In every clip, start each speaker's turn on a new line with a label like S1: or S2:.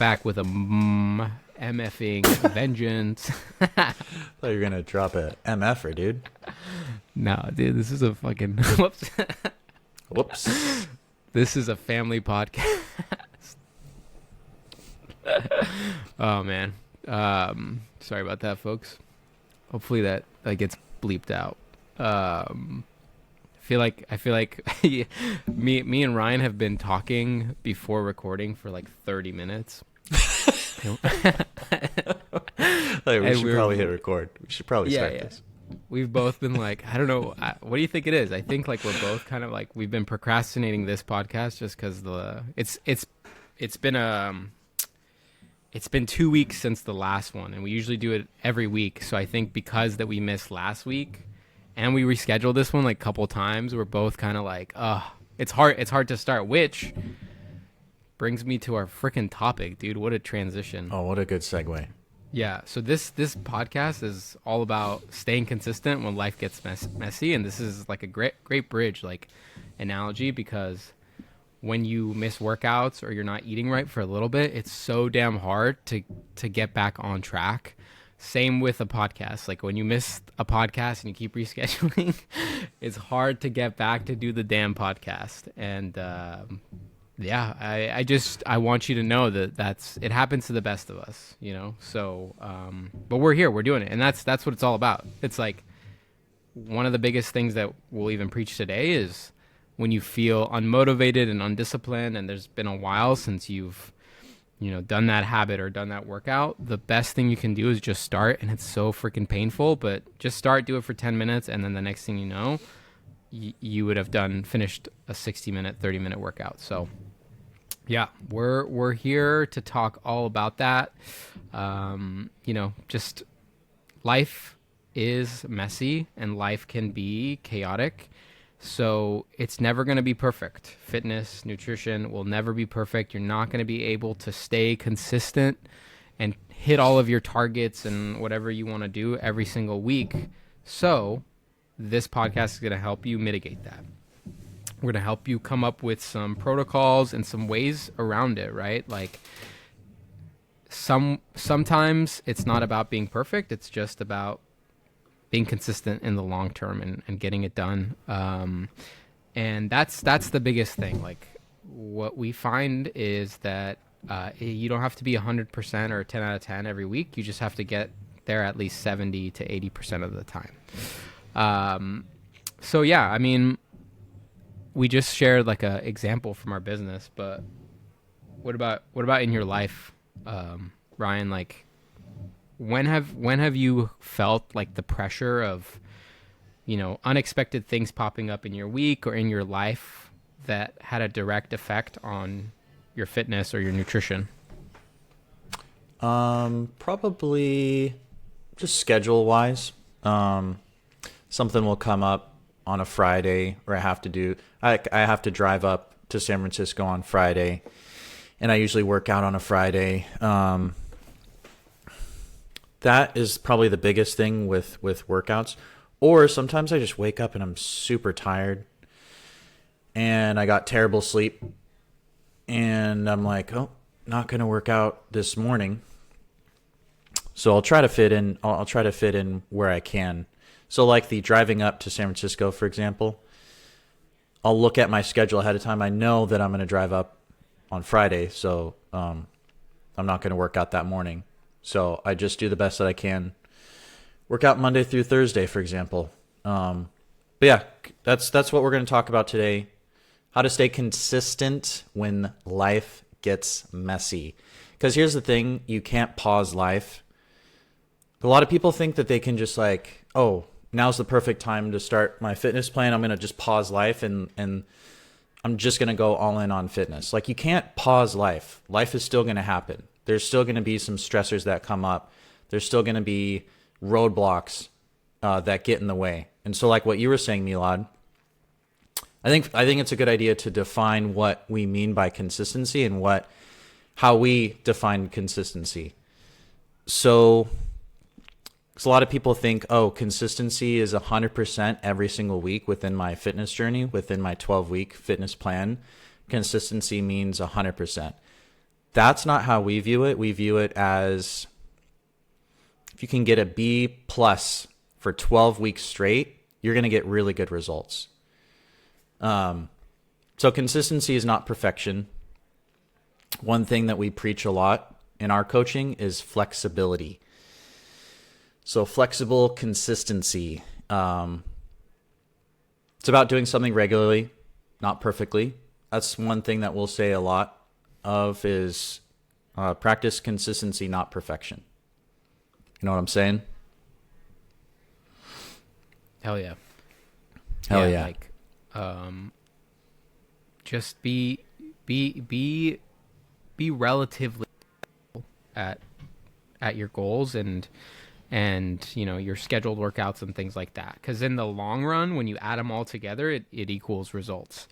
S1: back with a MFing vengeance.
S2: I thought you were going to drop a MFer, dude.
S1: No, dude, this is a fucking... Whoops.
S2: Whoops.
S1: This is a family podcast. Oh, man. Sorry about that, folks. Hopefully that gets bleeped out. I feel like me and Ryan have been talking before recording for like 30 minutes.
S2: Like, we should probably hit record. We should probably start this.
S1: We've both been like, I don't know, what do you think it is? I think like we're both kind of like we've been procrastinating this podcast just because it's been 2 weeks since the last one, and we usually do it every week. So I think because that we missed last week and we rescheduled this one like a couple times, we're both kind of like, it's hard to start, which brings me to our freaking topic, dude. What a transition.
S2: Oh, what a good segue.
S1: Yeah, so this podcast is all about staying consistent when life gets messy, and this is like a great bridge like analogy, because when you miss workouts or you're not eating right for a little bit, it's so damn hard to get back on track. Same with a podcast. Like when you miss a podcast and you keep rescheduling, it's hard to get back to do the damn podcast. And yeah, I want you to know that it happens to the best of us, you know? So, but we're here, we're doing it. And that's what it's all about. It's like one of the biggest things that we'll even preach today is when you feel unmotivated and undisciplined, and there's been a while since you've, done that habit or done that workout, the best thing you can do is just start. And it's so freaking painful, but just start, do it for 10 minutes. And then the next thing you know, you would have finished a 60-minute, 30-minute workout. So yeah, we're here to talk all about that. Just life is messy and life can be chaotic. So it's never going to be perfect. Fitness, nutrition will never be perfect. You're not going to be able to stay consistent and hit all of your targets and whatever you want to do every single week. So this podcast is going to help you mitigate that. We're going to help you come up with some protocols and some ways around it, right? Like sometimes it's not about being perfect. It's just about being consistent in the long term and getting it done. And that's the biggest thing. Like what we find is that you don't have to be 100% or 10 out of 10 every week. You just have to get there at least 70 to 80% of the time. So yeah, I mean, we just shared like a example from our business, but what about in your life, Ryan? Like, when have you felt like the pressure of, unexpected things popping up in your week or in your life that had a direct effect on your fitness or your nutrition?
S2: Probably just schedule wise. Something will come up on a Friday, or I have to drive up to San Francisco on Friday, and I usually work out on a Friday. That is probably the biggest thing with workouts. Or sometimes I just wake up and I'm super tired and I got terrible sleep and I'm like, oh, not going to work out this morning. So I'll try to fit in. I'll try to fit in where I can. So like the driving up to San Francisco, for example, I'll look at my schedule ahead of time. I know that I'm going to drive up on Friday. So I'm not going to work out that morning. So I just do the best that I can. Work out Monday through Thursday, for example. But yeah, that's what we're going to talk about today. How to stay consistent when life gets messy. Because here's the thing, you can't pause life. A lot of people think that they can just like, oh, now's the perfect time to start my fitness plan. I'm going to just pause life and I'm just going to go all in on fitness. Like, you can't pause life. Life is still going to happen. There's still going to be some stressors that come up. There's still going to be roadblocks that get in the way. And so like what you were saying, Milad, I think it's a good idea to define what we mean by consistency and how we define consistency. So a lot of people think, oh, consistency is 100% every single week within my fitness journey, within my 12-week fitness plan. Consistency means 100%. That's not how we view it. We view it as if you can get a B plus for 12 weeks straight, you're going to get really good results. So consistency is not perfection. One thing that we preach a lot in our coaching is flexibility. So flexible consistency. It's about doing something regularly, not perfectly. That's one thing that we'll say a lot of is practice consistency, not perfection. You know what I'm saying?
S1: Hell yeah.
S2: Hell yeah.
S1: Like, just be relatively at your goals and you know, your scheduled workouts and things like that. Because in the long run, when you add them all together, it equals results.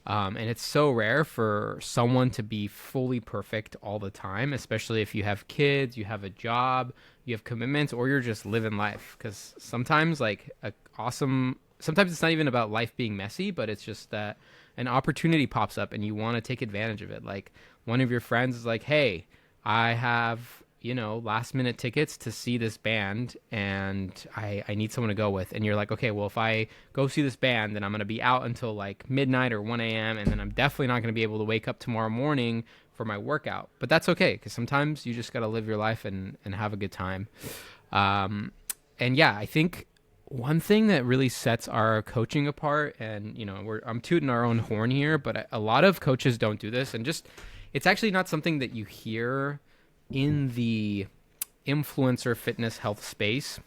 S1: And it's so rare for someone to be fully perfect all the time, especially if you have kids, you have a job, you have commitments, or you're just living life. Because sometimes, like, sometimes it's not even about life being messy, but it's just that an opportunity pops up and you want to take advantage of it. Like, one of your friends is like, hey, I have, you know, last minute tickets to see this band and I need someone to go with. And you're like, okay, well, if I go see this band, then I'm going to be out until like midnight or 1 a.m. And then I'm definitely not going to be able to wake up tomorrow morning for my workout. But that's okay, because sometimes you just got to live your life and have a good time. And yeah, I think one thing that really sets our coaching apart, and, you know, I'm tooting our own horn here, but a lot of coaches don't do this. And just, it's actually not something that you hear in the influencer fitness health space,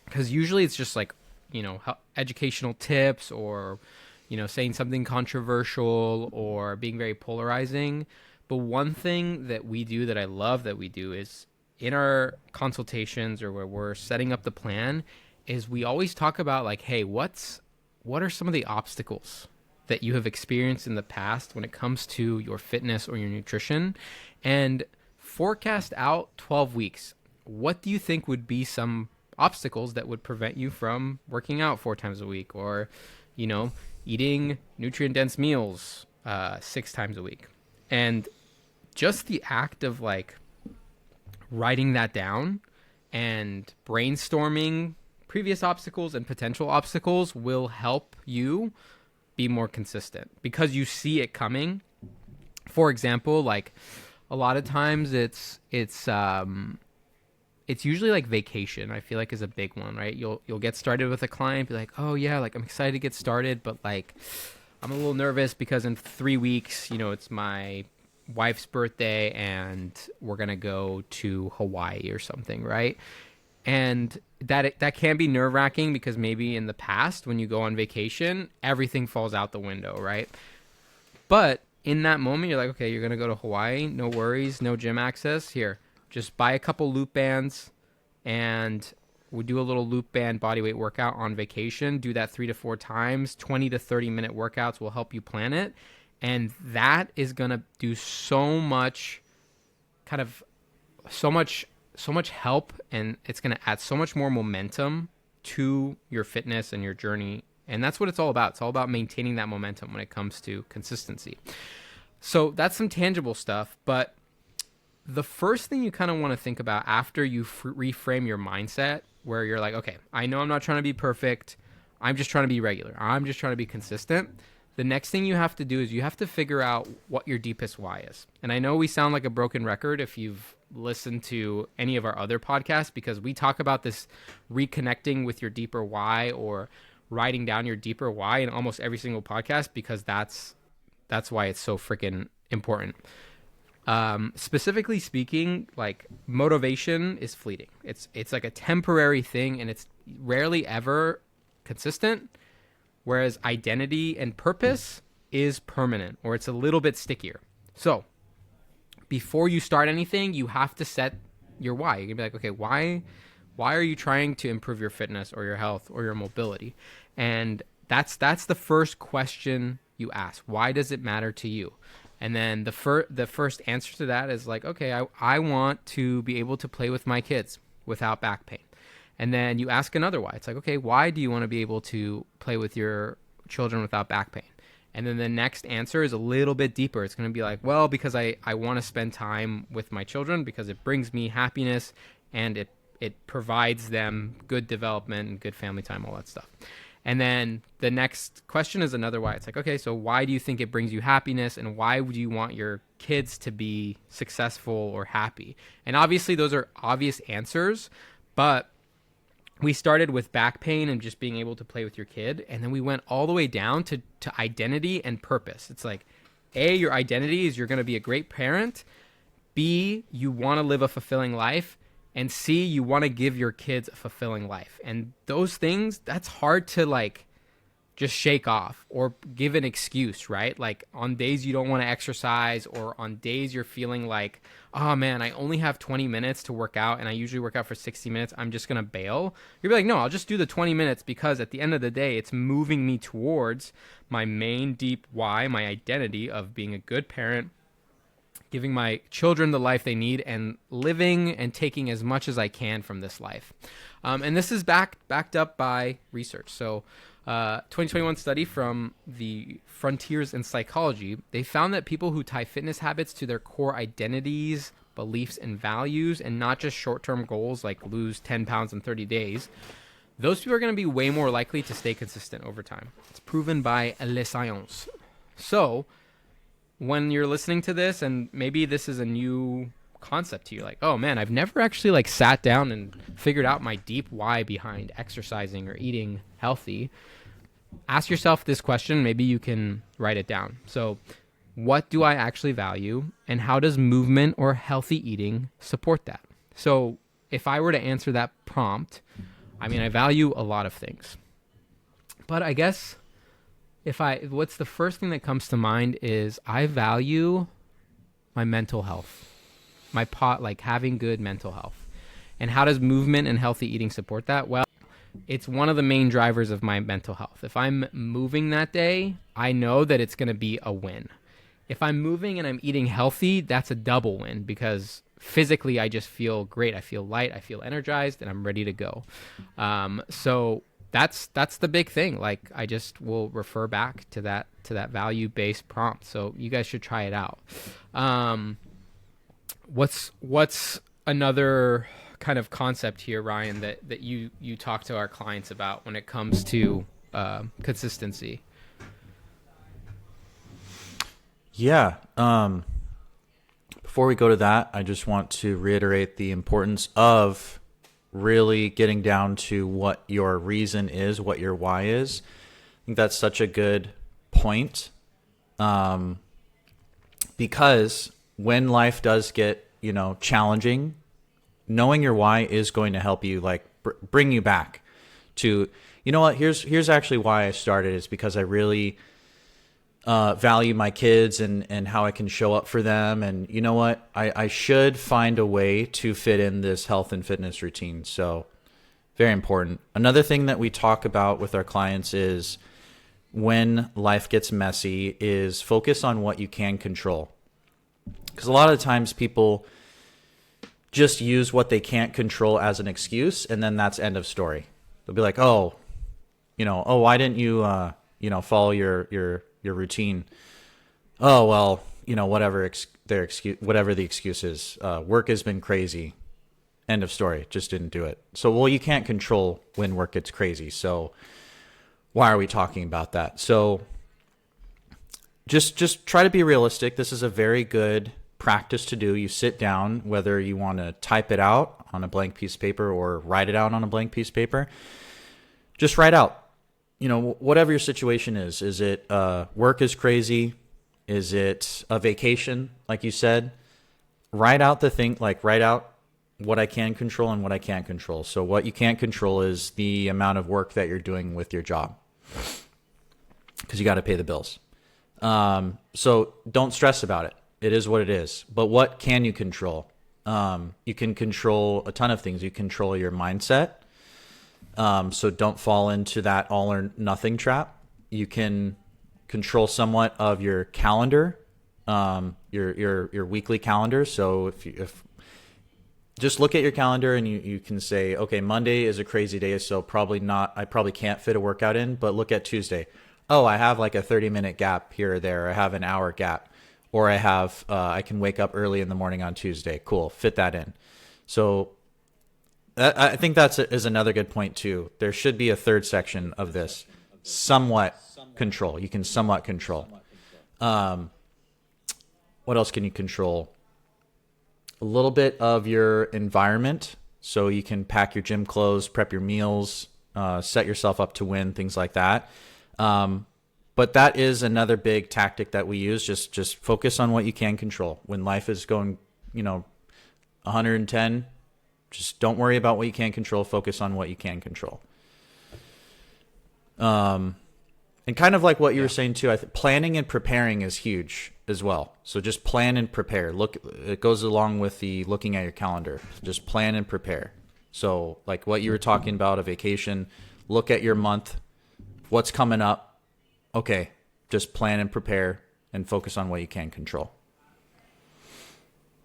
S1: because usually it's just like, you know, educational tips or, you know, saying something controversial or being very polarizing. But one thing that we do that I love that we do is in our consultations or where we're setting up the plan is we always talk about like, hey, what are some of the obstacles that you have experienced in the past when it comes to your fitness or your nutrition, and forecast out 12 weeks. What do you think would be some obstacles that would prevent you from working out 4 times a week, or, you know, eating nutrient-dense meals 6 times a week? And just the act of like writing that down and brainstorming previous obstacles and potential obstacles will help you be more consistent because you see it coming. For example, like, a lot of times it's usually like vacation, I feel like, is a big one, right? You'll get started with a client, be like, oh yeah, like I'm excited to get started, but like I'm a little nervous because in 3 weeks, you know, it's my wife's birthday and we're gonna go to Hawaii or something, right? And that can be nerve-wracking because maybe in the past when you go on vacation, everything falls out the window, right? But in that moment, you're like, okay, you're going to go to Hawaii. No worries. No gym access. Here, just buy a couple loop bands and we do a little loop band bodyweight workout on vacation. Do that 3 to 4 times. 20 to 30 minute workouts will help you plan it. And that is going to do so much help, and it's going to add so much more momentum to your fitness and your journey. And that's what it's all about. It's all about maintaining that momentum when it comes to consistency. So that's some tangible stuff. But the first thing you kind of want to think about after you reframe your mindset, where you're like, okay, I know I'm not trying to be perfect. I'm just trying to be regular. I'm just trying to be consistent. The next thing you have to do is you have to figure out what your deepest why is. And I know we sound like a broken record if you've listened to any of our other podcasts, because we talk about this reconnecting with your deeper why or writing down your deeper why in almost every single podcast, because that's why it's so freaking important. Specifically speaking, like, motivation is fleeting. It's like a temporary thing, and it's rarely ever consistent. Whereas identity and purpose is permanent, or it's a little bit stickier. So before you start anything, you have to set your why. You're gonna be like, okay, why are you trying to improve your fitness or your health or your mobility? And that's the first question you ask. Why does it matter to you? And then the first answer to that is like, okay, I want to be able to play with my kids without back pain. And then you ask another why. It's like, okay, why do you want to be able to play with your children without back pain? And then the next answer is a little bit deeper. It's going to be like, well, because I want to spend time with my children because it brings me happiness and it provides them good development and good family time, all that stuff. And then the next question is another why. It's like, okay, so why do you think it brings you happiness, and why would you want your kids to be successful or happy? And obviously those are obvious answers, but we started with back pain and just being able to play with your kid, and then we went all the way down to identity and purpose. It's like, A, your identity is you're going to be a great parent. B, you want to live a fulfilling life. And C, you want to give your kids a fulfilling life. And those things, that's hard to like just shake off or give an excuse, right? Like on days you don't want to exercise, or on days you're feeling like, oh man, I only have 20 minutes to work out and I usually work out for 60 minutes. I'm just going to bail. You're like, no, I'll just do the 20 minutes because at the end of the day, it's moving me towards my main deep why, my identity of being a good parent, giving my children the life they need, and living and taking as much as I can from this life. And this is backed up by research. So 2021 study from the Frontiers in Psychology, they found that people who tie fitness habits to their core identities, beliefs, and values, and not just short-term goals like lose 10 pounds in 30 days, those people are going to be way more likely to stay consistent over time. It's proven by Les Sciences. So when you're listening to this, and maybe this is a new concept to you, like, oh man, I've never actually like sat down and figured out my deep why behind exercising or eating healthy, ask yourself this question. Maybe you can write it down. So what do I actually value, and how does movement or healthy eating support that? So if I were to answer that prompt, I mean, I value a lot of things, but I guess what's the first thing that comes to mind is I value my mental health, like having good mental health. And how does movement and healthy eating support that? Well, it's one of the main drivers of my mental health. If I'm moving that day, I know that it's going to be a win. If I'm moving and I'm eating healthy, that's a double win, because physically I just feel great. I feel light, I feel energized, and I'm ready to go. So that's the big thing. Like, I just will refer back to that value-based prompt. So you guys should try it out. What's another kind of concept here, Ryan, that you talk to our clients about when it comes to consistency?
S2: Yeah. Before we go to that, I just want to reiterate the importance of really getting down to what your reason is, what your why is. I think that's such a good point. Because when life does get, challenging, knowing your why is going to help you like bring you back to, here's actually why I started, is because I really value my kids and how I can show up for them. And you know what? I should find a way to fit in this health and fitness routine. So very important. Another thing that we talk about with our clients is when life gets messy is focus on what you can control. Because a lot of times people just use what they can't control as an excuse, and then that's end of story. They'll be like, why didn't you, follow your routine? Oh, well, whatever whatever the excuse is, work has been crazy. End of story. Just didn't do it. So, well, you can't control when work gets crazy. So why are we talking about that? So just try to be realistic. This is a very good practice to do. You sit down, whether you want to type it out on a blank piece of paper or write it out on a blank piece of paper, just write out, whatever your situation is. Is it work is crazy? Is it a vacation? Like you said, write out write out what I can control and what I can't control. So what you can't control is the amount of work that you're doing with your job, because you got to pay the bills. So don't stress about it. It is what it is. But what can you control? You can control a ton of things. You control your mindset. So don't fall into that all or nothing trap. You can control somewhat of your calendar, your weekly calendar. So if just look at your calendar and you can say, okay, Monday is a crazy day, so I probably can't fit a workout in, but look at Tuesday. oh, I have like a 30-minute gap here or there. I have an hour gap, or I can wake up early in the morning on Tuesday. Cool. Fit that in. So I think is another good point too. There should be a third section of this. Somewhat control. You can somewhat control. What else can you control? A little bit of your environment. So you can pack your gym clothes, prep your meals, set yourself up to win, things like that. But that is another big tactic that we use. Just focus on what you can control. When life is going, 110, just don't worry about what you can't control. Focus on what you can control. And kind of like what you were saying too, planning and preparing is huge as well. So just plan and prepare. It goes along with the looking at your calendar. Just plan and prepare. So like what you were talking about, a vacation, look at your month, what's coming up. Okay, just plan and prepare and focus on what you can control.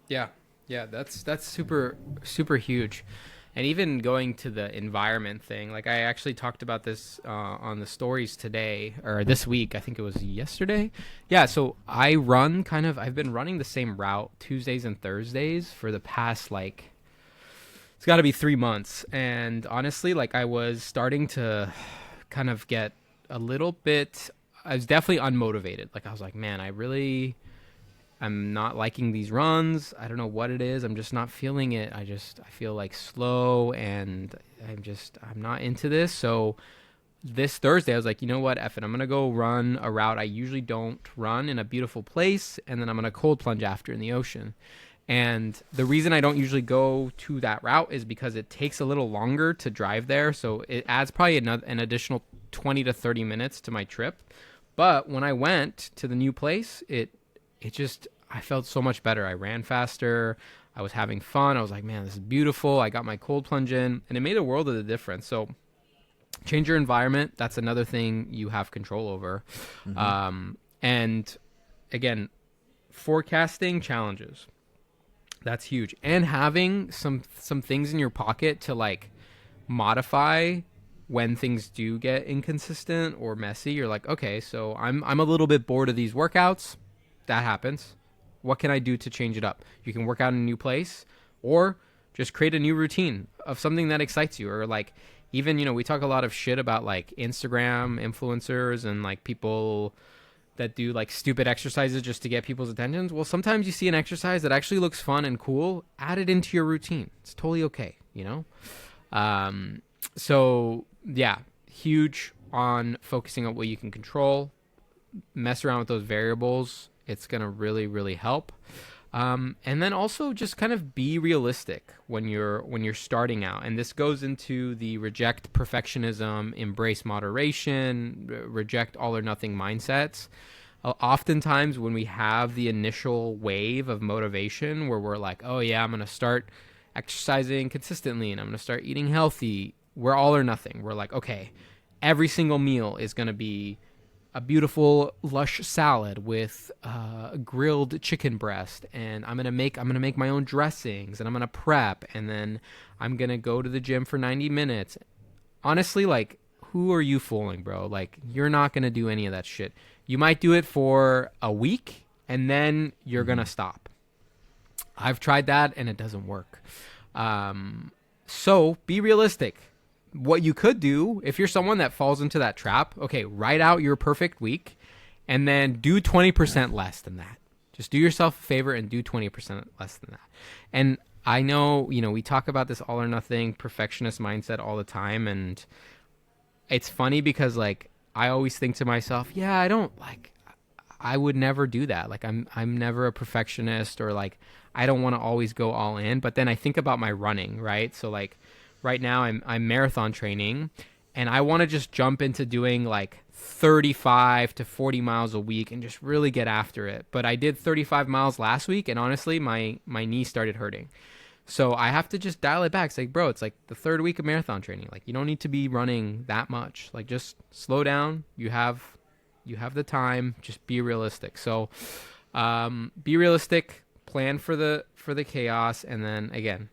S1: Yeah, that's super, super huge. And even going to the environment thing, like I actually talked about this on the stories today, or this week, I think it was yesterday. Yeah, so I've been running the same route Tuesdays and Thursdays for the past, it's got to be 3 months. And honestly, I was starting to kind of get a little bit, I was definitely unmotivated. I was like, man, I'm not liking these runs. I don't know what it is. I'm just not feeling it. I feel slow, and I'm not into this. So this Thursday, I was like, you know what? F it. I'm going to go run a route I usually don't run in a beautiful place. And then I'm going to cold plunge after in the ocean. And the reason I don't usually go to that route is because it takes a little longer to drive there. So it adds probably an additional 20 to 30 minutes to my trip. But when I went to the new place, I felt so much better. I ran faster. I was having fun. I was like, man, this is beautiful. I got my cold plunge in, and it made a world of the difference. So change your environment. That's another thing you have control over. Mm-hmm. And again, forecasting challenges. That's huge. And having some things in your pocket to modify when things do get inconsistent or messy. You're like, okay, so I'm a little bit bored of these workouts. That happens. What can I do to change it up? You can work out in a new place, or just create a new routine of something that excites you. Or even, we talk a lot of shit about Instagram influencers and people that do stupid exercises just to get people's attentions. Well, sometimes you see an exercise that actually looks fun and cool, add it into your routine. It's totally okay, So yeah, huge on focusing on what you can control. Mess around with those variables. It's going to really, really help. And then also just kind of be realistic when you're starting out. And this goes into the reject perfectionism, embrace moderation, reject all or nothing mindsets. Oftentimes when we have the initial wave of motivation where we're like, oh yeah, I'm going to start exercising consistently and I'm going to start eating healthy, we're all or nothing. We're like, okay, every single meal is going to be a beautiful lush salad with grilled chicken breast, and I'm gonna make my own dressings, and I'm gonna prep, and then I'm gonna go to the gym for 90 minutes. Honestly, who are you fooling, bro? You're not gonna do any of that shit. You might do it for a week, and then you're gonna stop. I've tried that, and it doesn't work. So be realistic. What you could do, if you're someone that falls into that trap, okay, write out your perfect week and then do 20% less than that. Just do yourself a favor and do 20% less than that. And I know, we talk about this all or nothing perfectionist mindset all the time. And it's funny because I always think to myself, yeah, I would never do that. I'm never a perfectionist, or I don't want to always go all in. But then I think about my running, right? So right now I'm marathon training, and I want to just jump into doing 35 to 40 miles a week and just really get after it. But I did 35 miles last week, and honestly, my knee started hurting. So I have to just dial it back. It's bro, it's the third week of marathon training. You don't need to be running that much. Just slow down. You have the time. Just be realistic. So be realistic, plan for the chaos, and then again,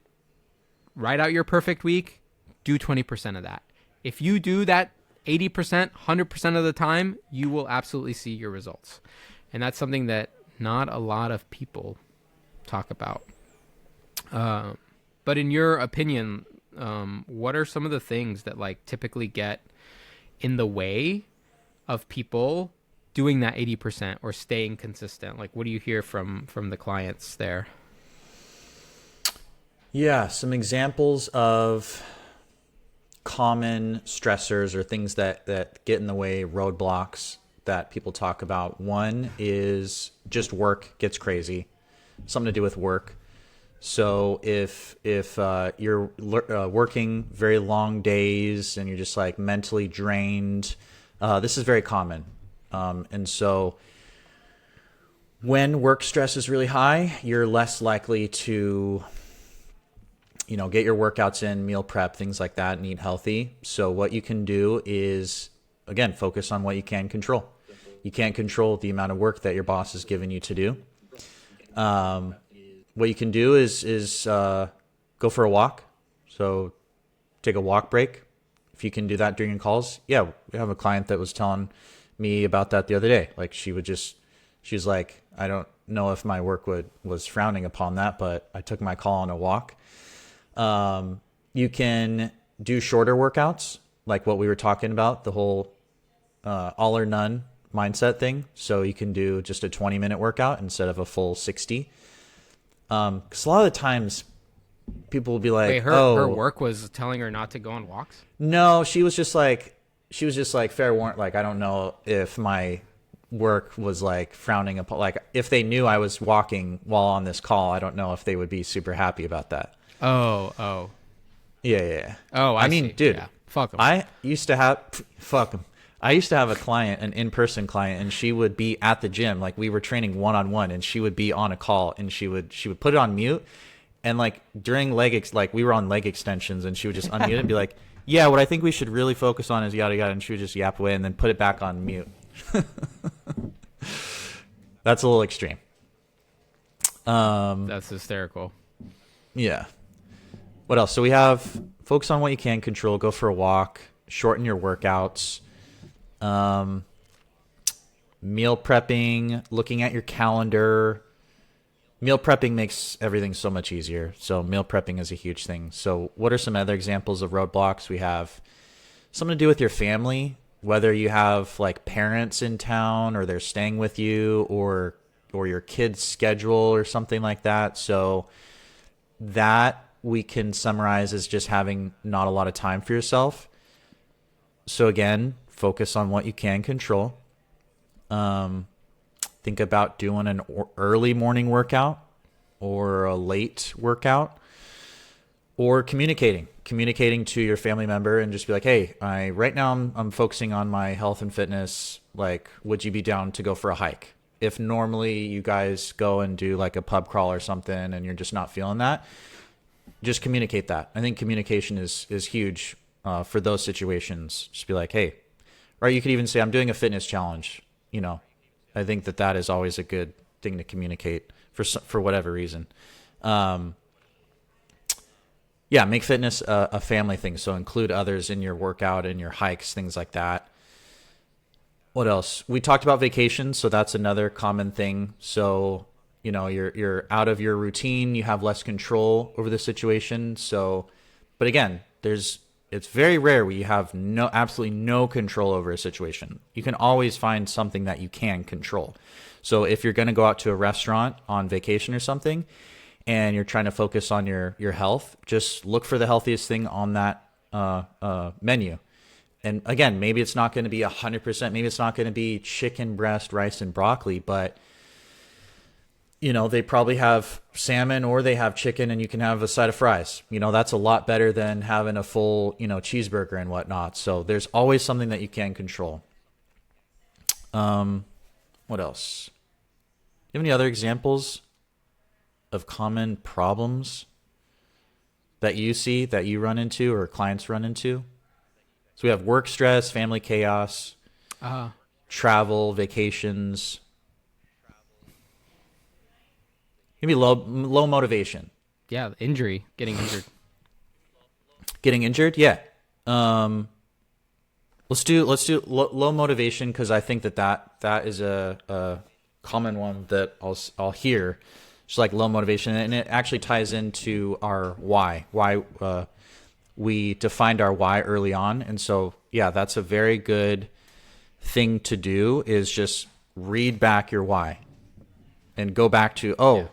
S1: write out your perfect week, do 20% of that. If you do that 80%, 100% of the time, you will absolutely see your results. And that's something that not a lot of people talk about. But in your opinion, what are some of the things that like typically get in the way of people doing that 80% or staying consistent? Like, what do you hear from the clients there?
S2: Yeah, some examples of common stressors or things that get in the way, roadblocks that people talk about. One is just work gets crazy, something to do with work. So if you're working very long days and you're just like mentally drained, this is very common. And so when work stress is really high, you're less likely to, get your workouts in, meal prep, things like that, and eat healthy. So what you can do is, again, focus on what you can control. You can't control the amount of work that your boss has given you to do. What you can do is go for a walk. So take a walk break. If you can do that during calls. Yeah, we have a client that was telling me about that the other day. Like she's like, I don't know if my work was frowning upon that, but I took my call on a walk. You can do shorter workouts, like what we were talking about, the whole all or none mindset thing. So you can do just a 20-minute workout instead of a full 60. Because a lot of the times people will be like,
S1: Wait, her work was telling her not to go on walks?
S2: No, she was just like, fair warrant. Like, I don't know if my work was like frowning upon, like if they knew I was walking while on this call, I don't know if they would be super happy about that.
S1: Oh.
S2: Yeah.
S1: Oh, I mean,
S2: see. Dude,
S1: yeah. Fuck them.
S2: I used to have a client, an in-person client, and she would be at the gym. Like we were training one-on-one and she would be on a call and she would put it on mute. And like during like we were on leg extensions and she would just unmute it and be like, yeah, what I think we should really focus on is yada, yada. And she would just yap away and then put it back on mute. That's a little extreme.
S1: That's hysterical.
S2: Yeah. What else? So we have focus on what you can control, go for a walk, shorten your workouts, meal prepping, looking at your calendar. Meal prepping makes everything so much easier. So meal prepping is a huge thing. So what are some other examples of roadblocks? We have something to do with your family, whether you have like parents in town or they're staying with you or your kid's schedule or something like that. So that we can summarize as just having not a lot of time for yourself. So again, focus on what you can control. Think about doing an early morning workout or a late workout, or communicating to your family member and just be like, hey, right now I'm focusing on my health and fitness. Like, would you be down to go for a hike? If normally you guys go and do like a pub crawl or something and you're just not feeling that, just communicate that. I think communication is huge for those situations. Just be like, hey, right. You could even say, I'm doing a fitness challenge. I think that is always a good thing to communicate for whatever reason. Make fitness a family thing. So include others in your workout and your hikes, things like that. What else? We talked about vacations. So that's another common thing. So, you're out of your routine. You have less control over the situation. So, but again, it's very rare where you have absolutely no control over a situation. You can always find something that you can control. So if you're going to go out to a restaurant on vacation or something and you're trying to focus on your health, just look for the healthiest thing on that menu. And again, maybe it's not going to be 100%. Maybe it's not going to be chicken breast, rice, and broccoli, but they probably have salmon or they have chicken and you can have a side of fries. That's a lot better than having a full, cheeseburger and whatnot. So there's always something that you can control. What else? Do you have any other examples of common problems that you see, that you run into or clients run into? So we have work stress, family chaos, travel, vacations. Maybe low motivation.
S1: Yeah, getting injured.
S2: Getting injured, yeah. Looking Let's do low motivation, because I think that is a common one that I'll hear. It's like low motivation, and it actually ties into our why. We defined our why early on, and so yeah, that's a very good thing to do, is just read back your why and go back to,
S1: Yeah.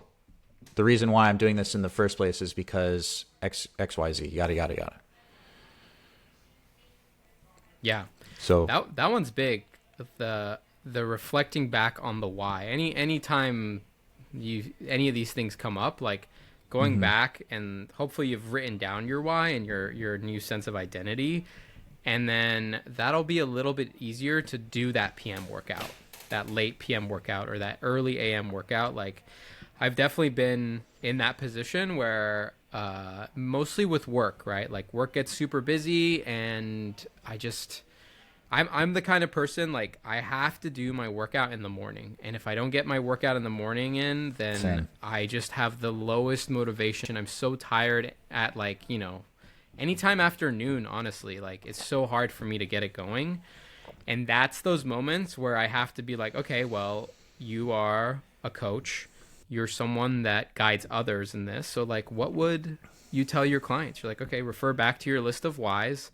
S2: the reason why I'm doing this in the first place is because XYZ, yada yada yada.
S1: Yeah.
S2: So
S1: That one's big. The reflecting back on the why. Any time any of these things come up, like going back and hopefully you've written down your why and your new sense of identity, and then that'll be a little bit easier to do that PM workout, that late PM workout or that early AM workout. Like I've definitely been in that position where mostly with work, right? Like work gets super busy and I'm the kind of person, like, I have to do my workout in the morning. And if I don't get my workout in the morning in, then
S2: Same.
S1: I just have the lowest motivation. I'm so tired at, like, anytime after noon, honestly. Like, it's so hard for me to get it going. And that's those moments where I have to be like, okay, well, you are a coach. You're someone that guides others in this. So, like, what would you tell your clients? You're like, okay, refer back to your list of whys.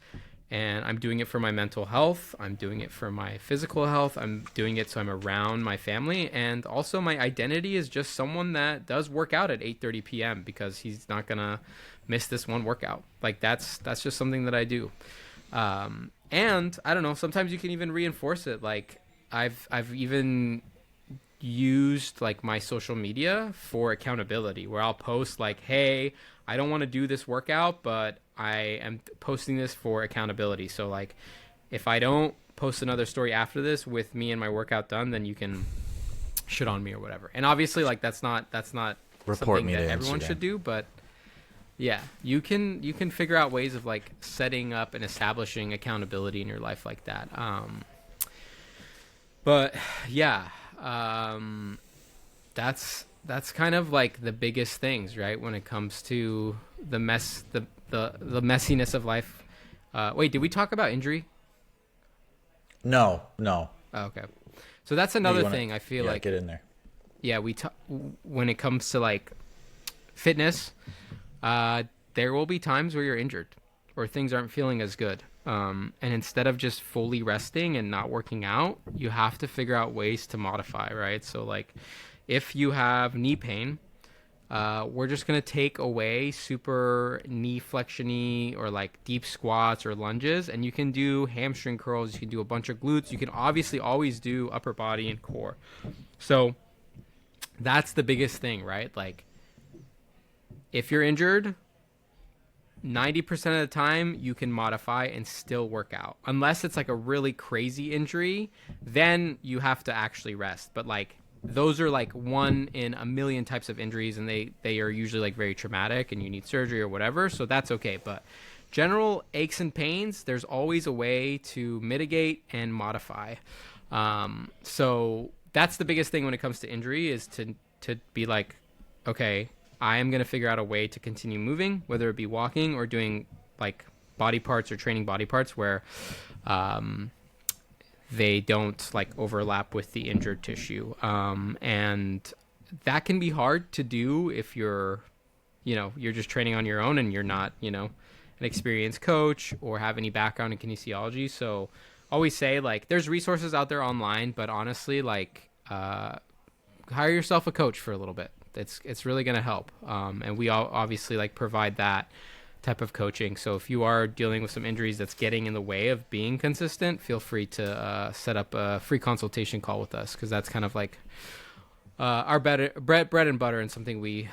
S1: And I'm doing it for my mental health. I'm doing it for my physical health. I'm doing it so I'm around my family. And also my identity is just someone that does work out at 8:30 p.m. because he's not going to miss this one workout. Like that's just something that I do. And I don't know, sometimes you can even reinforce it. Like I've even used like my social media for accountability, where I'll post like, hey, I don't want to do this workout, but I am posting this for accountability. So like if I don't post another story after this with me and my workout done, then you can shit on me or whatever. And obviously like that's not
S2: Report
S1: something
S2: me
S1: that
S2: to
S1: everyone
S2: Instagram.
S1: should do, but yeah, you can figure out ways of like setting up and establishing accountability in your life like that. But yeah, that's kind of like the biggest things, right? When it comes to the messiness of life. Wait, did we talk about injury?
S2: No.
S1: Oh, okay. So that's
S2: You
S1: another
S2: wanna-
S1: thing I feel
S2: yeah,
S1: like,
S2: get in there.
S1: yeah, when it comes to like fitness, there will be times where you're injured or things aren't feeling as good. And instead of just fully resting and not working out, you have to figure out ways to modify, right? So like if you have knee pain, we're just going to take away super knee flexion-y or like deep squats or lunges, and you can do hamstring curls, you can do a bunch of glutes, you can obviously always do upper body and core. So that's the biggest thing, right? Like if you're injured, 90% of the time you can modify and still work out. Unless it's like a really crazy injury, then you have to actually rest. But like those are like one in a million types of injuries, and they are usually like very traumatic and you need surgery or whatever, so that's okay. But general aches and pains, there's always a way to mitigate and modify. So that's the biggest thing when it comes to injury, is to be like, okay, I am going to figure out a way to continue moving, whether it be walking or doing like body parts or training body parts where they don't like overlap with the injured tissue. And that can be hard to do if you're just training on your own and you're not, an experienced coach or have any background in kinesiology. So always say like there's resources out there online, but honestly, like hire yourself a coach for a little bit. It's really going to help. And we all obviously like provide that type of coaching. So if you are dealing with some injuries that's getting in the way of being consistent, feel free to set up a free consultation call with us, because that's kind of like our bread and butter and something we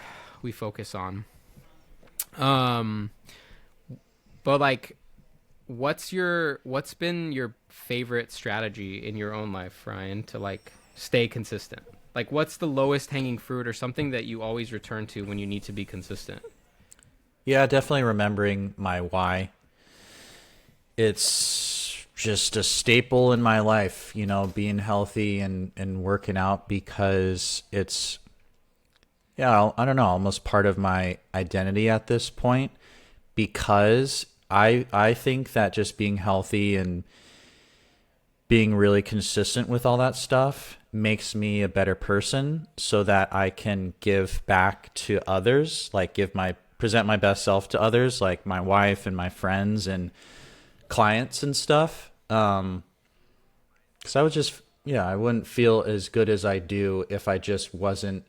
S1: focus on. But like, what's been your favorite strategy in your own life, Ryan, to like stay consistent? Like, what's the lowest hanging fruit or something that you always return to when you need to be consistent?
S2: Yeah, definitely remembering my why. It's just a staple in my life, being healthy and working out, because it's, I don't know, almost part of my identity at this point, because I think that just being healthy and being really consistent with all that stuff makes me a better person so that I can give back to others, like present my best self to others, like my wife and my friends and clients and stuff. 'Cause I would just, I wouldn't feel as good as I do if I just wasn't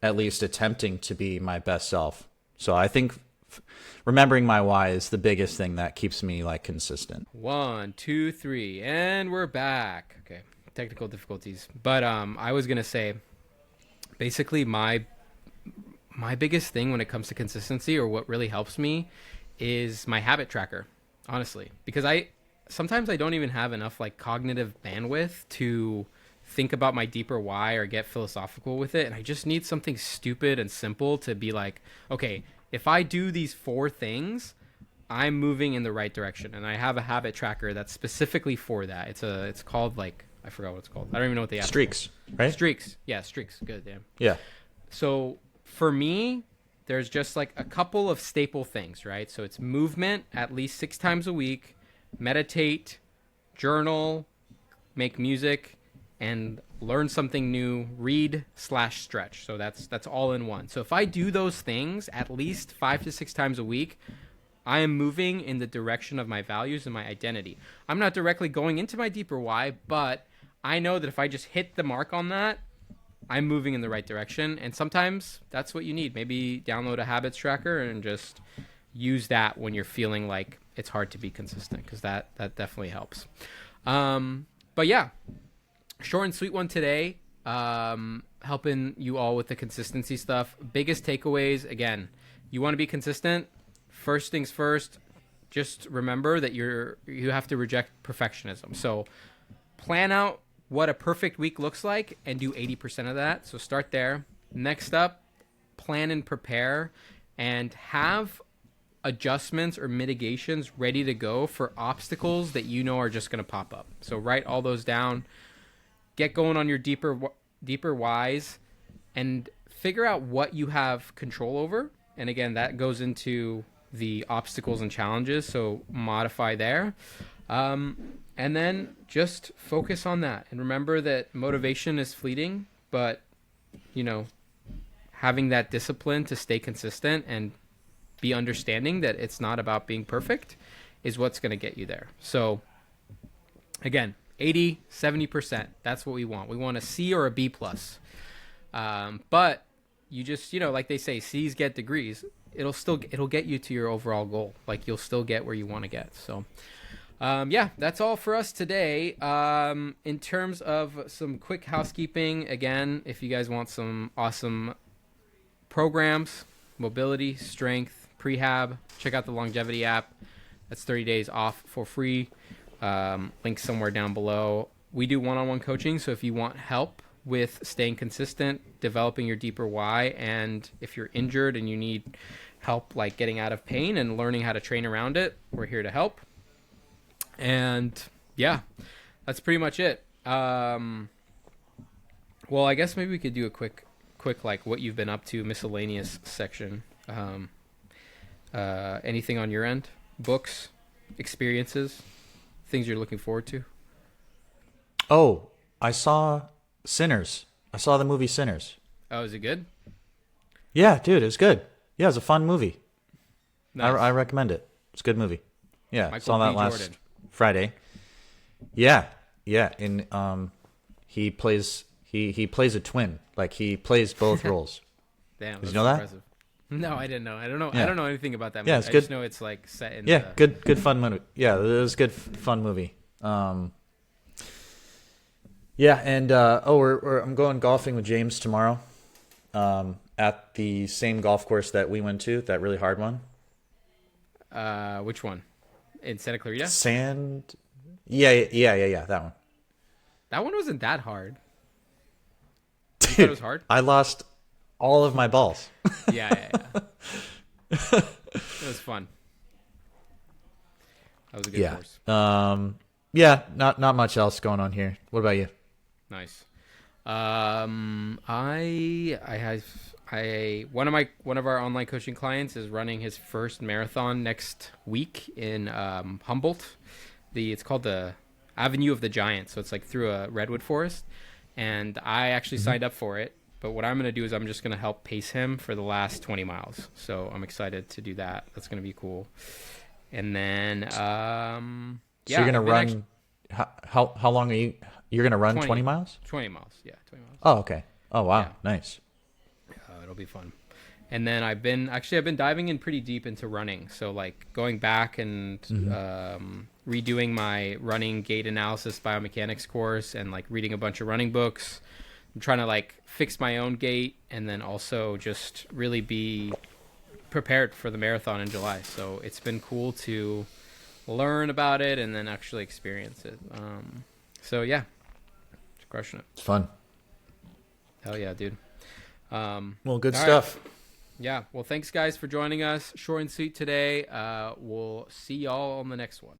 S2: at least attempting to be my best self. So I think remembering my why is the biggest thing that keeps me like consistent.
S1: 1, 2, 3, and we're back. Okay, technical difficulties. But I was gonna say, basically my biggest thing when it comes to consistency, or what really helps me, is my habit tracker. Honestly, because sometimes I don't even have enough like cognitive bandwidth to think about my deeper why or get philosophical with it, and I just need something stupid and simple to be like, okay, if I do these 4 things, I'm moving in the right direction. And I have a habit tracker that's specifically for that. It's called, like, I forgot what it's called. I don't even know what the app
S2: Streaks, right?
S1: Streaks. Yeah, Streaks. Good, damn.
S2: Yeah.
S1: So for me, there's just like a couple of staple things, right? So it's movement at least 6 times a week, meditate, journal, make music, and learn something new, read/stretch. So that's all in one. So if I do those things at least 5 to 6 times a week, I am moving in the direction of my values and my identity. I'm not directly going into my deeper why, but I know that if I just hit the mark on that, I'm moving in the right direction. And sometimes that's what you need. Maybe download a habits tracker and just use that when you're feeling like it's hard to be consistent, because that definitely helps. But yeah, short and sweet one today, helping you all with the consistency stuff. Biggest takeaways, again, you want to be consistent. First things first, just remember that you have to reject perfectionism. So plan out what a perfect week looks like and do 80% of that. So start there. Next up, plan and prepare and have adjustments or mitigations ready to go for obstacles that you know are just going to pop up. So write all those down. Get going on your deeper whys and figure out what you have control over. And again, that goes into the obstacles and challenges. So modify there. And then just focus on that. And remember that motivation is fleeting, but, having that discipline to stay consistent and be understanding that it's not about being perfect is what's going to get you there. So again, 80, 70%. That's what we want. We want a C or a B plus. But you just, like they say, C's get degrees. It'll get you to your overall goal. Like you'll still get where you want to get. So, that's all for us today. In terms of some quick housekeeping, again, if you guys want some awesome programs, mobility, strength, prehab, check out the longevity app. That's 30 days off for free. Link somewhere down below. We do one-on-one coaching, so if you want help with staying consistent, developing your deeper why, and if you're injured and you need help like getting out of pain and learning how to train around it, we're here to help. And yeah, that's pretty much it. Well, I guess maybe we could do a quick like what you've been up to miscellaneous section. Anything on your end? Books, experiences, things you're looking forward to?
S2: Oh, I saw Sinners. I saw the movie Sinners.
S1: Oh, is it good?
S2: Yeah, dude, it was good. Yeah, it was a fun movie.
S1: Nice.
S2: I recommend it. It's a good movie. Yeah,
S1: Michael
S2: saw that
S1: B.
S2: last
S1: Jordan.
S2: Friday. Yeah. And he plays a twin. Like he plays both roles.
S1: Damn,
S2: did you know that?
S1: impressive. No, I didn't know. I don't know.
S2: Yeah.
S1: I don't know anything about that movie.
S2: Yeah, it's
S1: I
S2: good.
S1: just know it's like set in.
S2: Yeah, good fun movie. Yeah, it was a good fun movie. Yeah, and I'm going golfing with James tomorrow. At the same golf course that we went to, that really hard one.
S1: Which one? In Santa Clarita?
S2: Yeah, that one.
S1: That one wasn't that hard.
S2: Dude,
S1: You thought it was hard?
S2: I lost all of my balls.
S1: Yeah. It was fun. That was a good course.
S2: Not much else going on here. What about you?
S1: Nice. One of our online coaching clients is running his first marathon next week in Humboldt. It's called the Avenue of the Giants. So it's like through a redwood forest. And I actually signed up for it. But what I'm going to do is I'm just going to help pace him for the last 20 miles. So I'm excited to do that. That's going to be cool. And then,
S2: So you're gonna run. How long are you? You're gonna run 20 miles?
S1: 20 miles. Yeah, 20 miles.
S2: Oh, okay. Oh, wow.
S1: Yeah.
S2: Nice.
S1: It'll be fun. And then I've been diving in pretty deep into running. So like going back and redoing my running gait analysis biomechanics course and like reading a bunch of running books. I'm trying to like fix my own gait and then also just really be prepared for the marathon in July. So it's been cool to learn about it and then actually experience it. So yeah, just crushing it.
S2: It's fun.
S1: Hell yeah, dude.
S2: Well, good stuff.
S1: Right. Yeah. Well, thanks guys for joining us. Short and sweet today. We'll see y'all on the next one.